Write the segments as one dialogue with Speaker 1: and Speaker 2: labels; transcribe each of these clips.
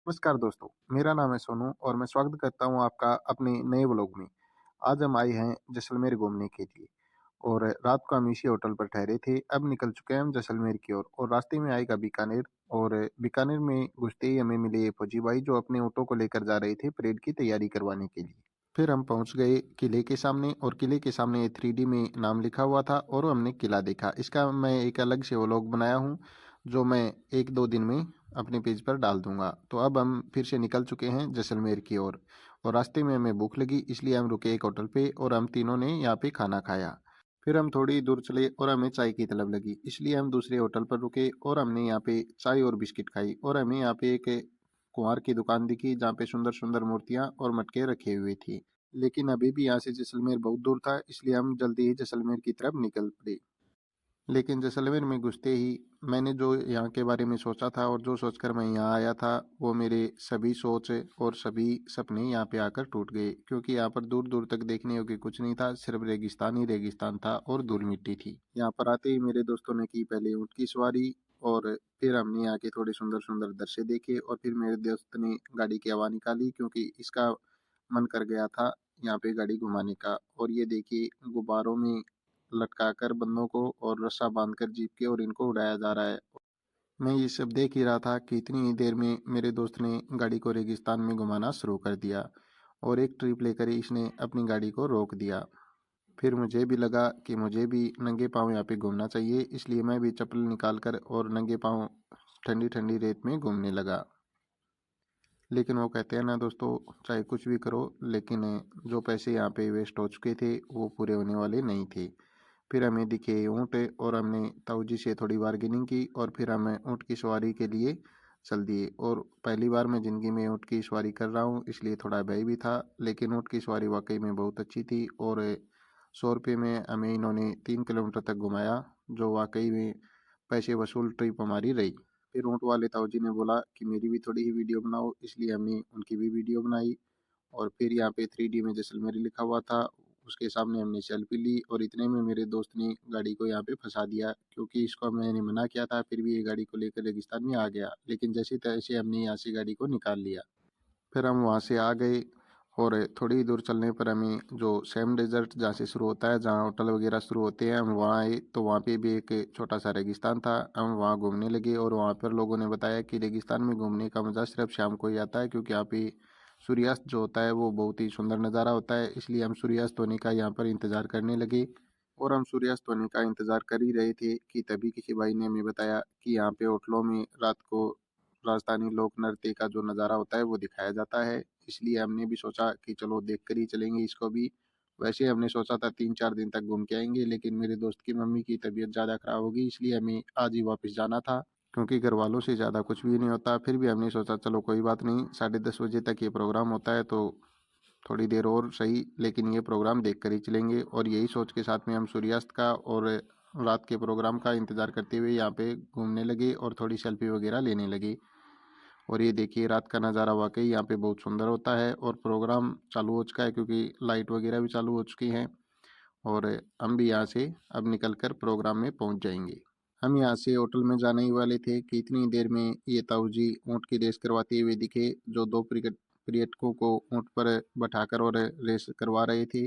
Speaker 1: नमस्कार दोस्तों, मेरा नाम है सोनू और मैं स्वागत करता हूँ आपका अपने नए व्लॉग में। आज हम आए हैं जैसलमेर घूमने के लिए और रात को हम इसी होटल पर ठहरे थे। अब निकल चुके हैं हम जैसलमेर की ओर और रास्ते में आएगा बीकानेर और बीकानेर में घुसते ही हमें मिले फौजी भाई जो अपने ऑटो को लेकर जा रहे थे परेड की तैयारी करवाने के लिए। फिर हम पहुंच गए किले के सामने और किले के सामने 3D में नाम लिखा हुआ था और हमने किला देखा। इसका मैं एक अलग से व्लॉग बनाया हूँ जो मैं 1-2 दिन में अपने पेज पर डाल दूंगा। तो अब हम फिर से निकल चुके हैं जैसलमेर की ओर और रास्ते में हमें भूख लगी इसलिए हम रुके एक होटल पे और हम तीनों ने यहाँ पे खाना खाया। फिर हम थोड़ी दूर चले और हमें चाय की तलब लगी इसलिए हम दूसरे होटल पर रुके और हमने यहाँ पे चाय और बिस्किट खाई और हमें यहाँ पे एक कुंभार की दुकान दिखी जहाँ पे सुंदर सुंदर मूर्तियाँ और मटके रखे हुए थी। लेकिन अभी भी यहाँ से जैसलमेर बहुत दूर था इसलिए हम जल्दी ही जैसलमेर की तरफ निकल पड़े। लेकिन जैसलमेर में घुसते ही मैंने जो यहाँ के बारे में सोचा था और जो सोचकर मैं यहाँ आया था वो मेरे सभी सोच और सभी सपने यहाँ पे आकर टूट गए क्योंकि यहाँ पर दूर दूर तक देखने योग्य कुछ नहीं था, सिर्फ रेगिस्तान ही रेगिस्तान था और धूल मिट्टी थी। यहाँ पर आते ही मेरे दोस्तों ने की पहले ऊँट की सवारी और फिर हमने यहाँ के थोड़े सुंदर सुंदर दृश्य देखे और फिर मेरे दोस्त ने गाड़ी की हवा निकाली क्योंकि इसका मन कर गया था यहाँ पे गाड़ी घुमाने का। और ये देखिए गुब्बारों में लटकाकर बंदों को और रस्सा बांधकर जीप के और इनको उड़ाया जा रहा है। मैं ये सब देख ही रहा था कि इतनी ही देर में मेरे दोस्त ने गाड़ी को रेगिस्तान में घुमाना शुरू कर दिया और एक ट्रिप लेकर ही इसने अपनी गाड़ी को रोक दिया। फिर मुझे भी लगा कि मुझे भी नंगे पाँव यहाँ पे घूमना चाहिए इसलिए मैं भी चप्पल निकाल कर और नंगे पाँव ठंडी ठंडी रेत में घूमने लगा। लेकिन वो कहते हैं ना दोस्तों, चाहे कुछ भी करो लेकिन जो पैसे यहाँ पे वेस्ट हो चुके थे वो पूरे होने वाले नहीं थे। फिर हमें दिखे ऊँट और हमने ताऊ जी से थोड़ी बार्गेनिंग की और फिर हम ऊँट की सवारी के लिए चल दिए। और पहली बार मैं ज़िंदगी में ऊँट की सवारी कर रहा हूँ इसलिए थोड़ा भय भी था, लेकिन ऊँट की सवारी वाकई में बहुत अच्छी थी और 100 रुपये में हमें इन्होंने 3 किलोमीटर तक घुमाया, जो वाकई में पैसे वसूल ट्रिप हमारी रही। फिर ऊँट वाले ताऊ जी ने बोला कि मेरी भी थोड़ी ही वीडियो बनाओ, इसलिए हमने उनकी भी वीडियो बनाई। और फिर यहाँ पे 3D में जैसलमेर लिखा हुआ था, उसके सामने हमने सेल्फी ली और इतने में मेरे दोस्त ने गाड़ी को यहाँ पे फंसा दिया क्योंकि इसको मैंने मना किया था, फिर भी ये गाड़ी को लेकर रेगिस्तान में आ गया। लेकिन जैसे तैसे हमने यहाँ से गाड़ी को निकाल लिया। फिर हम वहाँ से आ गए और थोड़ी दूर चलने पर हमें जो सैम डेजर्ट जहाँ से शुरू होता है, जहाँ होटल वगैरह शुरू होते हैं, हम वहाँ आए तो वहाँ पे भी एक छोटा सा रेगिस्तान था। हम वहाँ घूमने लगे और वहाँ पर लोगों ने बताया कि रेगिस्तान में घूमने का मज़ा सिर्फ शाम को ही आता है क्योंकि यहाँ पे सूर्यास्त जो होता है वो बहुत ही सुंदर नज़ारा होता है। इसलिए हम सूर्यास्त होने का यहाँ पर इंतज़ार करने लगे और हम सूर्यास्त होने का इंतज़ार कर ही रहे थे कि तभी किसी भाई ने हमें बताया कि यहाँ पे होटलों में रात को राजस्थानी लोक नृत्य का जो नज़ारा होता है वो दिखाया जाता है। इसलिए हमने भी सोचा कि चलो देख कर ही चलेंगे इसको भी। वैसे हमने सोचा था 3-4 दिन तक घूम के आएँगे, लेकिन मेरे दोस्त की मम्मी की तबीयत ज़्यादा खराब हो गई इसलिए हमें आज ही वापस जाना था, क्योंकि घरवालों से ज़्यादा कुछ भी नहीं होता। फिर भी हमने सोचा चलो कोई बात नहीं, 10:30 बजे तक ये प्रोग्राम होता है तो थोड़ी देर और सही, लेकिन ये प्रोग्राम देख कर ही चलेंगे। और यही सोच के साथ में हम सूर्यास्त का और रात के प्रोग्राम का इंतज़ार करते हुए यहाँ पे घूमने लगे और थोड़ी सेल्फी वगैरह लेने लगे। और ये देखिए रात का नज़ारा वाक़ई यहाँ पे बहुत सुंदर होता है और प्रोग्राम चालू हो चुका है क्योंकि लाइट वगैरह भी चालू हो चुकी हैं और हम भी यहाँ से अब निकल कर प्रोग्राम में पहुँच जाएँगे। हम यहाँ से होटल में जाने ही वाले थे कि इतनी देर में ये ताऊ जी ऊँट की रेस करवाते हुए दिखे, जो 2 पर्यटकों को ऊँट पर बैठाकर और रेस करवा रहे थे।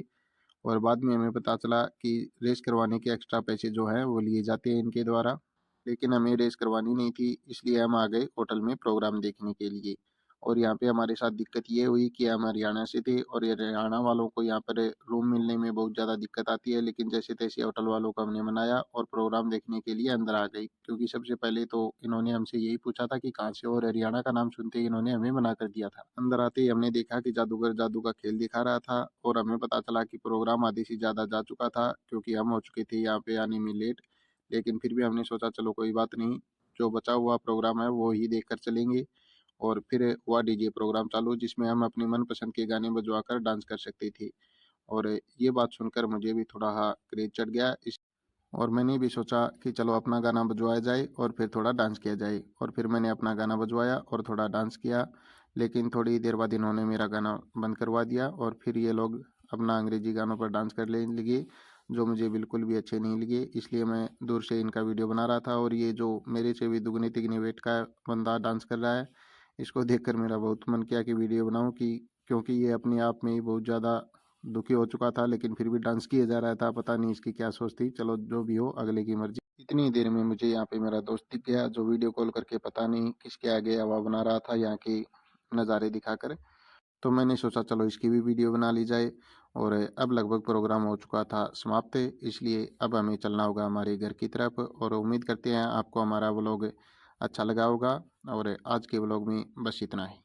Speaker 1: और बाद में हमें पता चला कि रेस करवाने के एक्स्ट्रा पैसे जो हैं वो लिए जाते हैं इनके द्वारा। लेकिन हमें रेस करवानी नहीं थी इसलिए हम आ गए होटल में प्रोग्राम देखने के लिए। और यहाँ पे हमारे साथ दिक्कत ये हुई कि हम हरियाणा से थे और ये हरियाणा वालों को यहाँ पर रूम मिलने में बहुत ज़्यादा दिक्कत आती है, लेकिन जैसे तैसे होटल वालों को हमने मनाया और प्रोग्राम देखने के लिए अंदर आ गई, क्योंकि सबसे पहले तो इन्होंने हमसे यही पूछा था कि कहाँ से हो, और हरियाणा का नाम सुनते ही इन्होंने हमें मना कर दिया था। अंदर आते ही हमने देखा कि जादूगर जादू का खेल दिखा रहा था और हमें पता चला कि प्रोग्राम आधे से ज़्यादा जा चुका था क्योंकि हम हो चुके थे यहाँ पे आने में लेट। लेकिन फिर भी हमने सोचा चलो कोई बात नहीं, जो बचा हुआ प्रोग्राम है वो ही देख कर चलेंगे। और फिर हुआ डीजे प्रोग्राम चालू जिसमें हम अपनी मनपसंद के गाने बजवाकर डांस कर सकते थे। और ये बात सुनकर मुझे भी थोड़ा क्रेज चढ़ गया इस और मैंने भी सोचा कि चलो अपना गाना बजवाया जाए और फिर थोड़ा डांस किया जाए। और फिर मैंने अपना गाना बजवाया और थोड़ा डांस किया, लेकिन थोड़ी देर बाद इन्होंने मेरा गाना बंद करवा दिया और फिर ये लोग अपना अंग्रेजी गानों पर डांस करने लगे, जो मुझे बिल्कुल भी अच्छे नहीं लगे। इसलिए मैं दूर से इनका वीडियो बना रहा था और ये जो मेरे से भी दुगने तिगने वेट का बंदा डांस कर रहा है, इसको देखकर मेरा बहुत मन किया कि वीडियो बनाऊँ कि क्योंकि ये अपने आप में ही बहुत ज़्यादा दुखी हो चुका था, लेकिन फिर भी डांस किया जा रहा था, पता नहीं इसकी क्या सोच थी। चलो जो भी हो, अगले की मर्ज़ी। इतनी देर में मुझे यहाँ पे मेरा दोस्त दिख गया, जो वीडियो कॉल करके पता नहीं किसके आगे हवा बना रहा था यहाँ के नज़ारे दिखाकर। तो मैंने सोचा चलो इसकी भी वीडियो बना ली जाए। और अब लगभग प्रोग्राम हो चुका था समाप्त, इसलिए अब हमें चलना होगा हमारे घर की तरफ। और उम्मीद करते हैं आपको हमारा व्लॉग अच्छा लगा होगा। और आज के व्लॉग में बस इतना ही।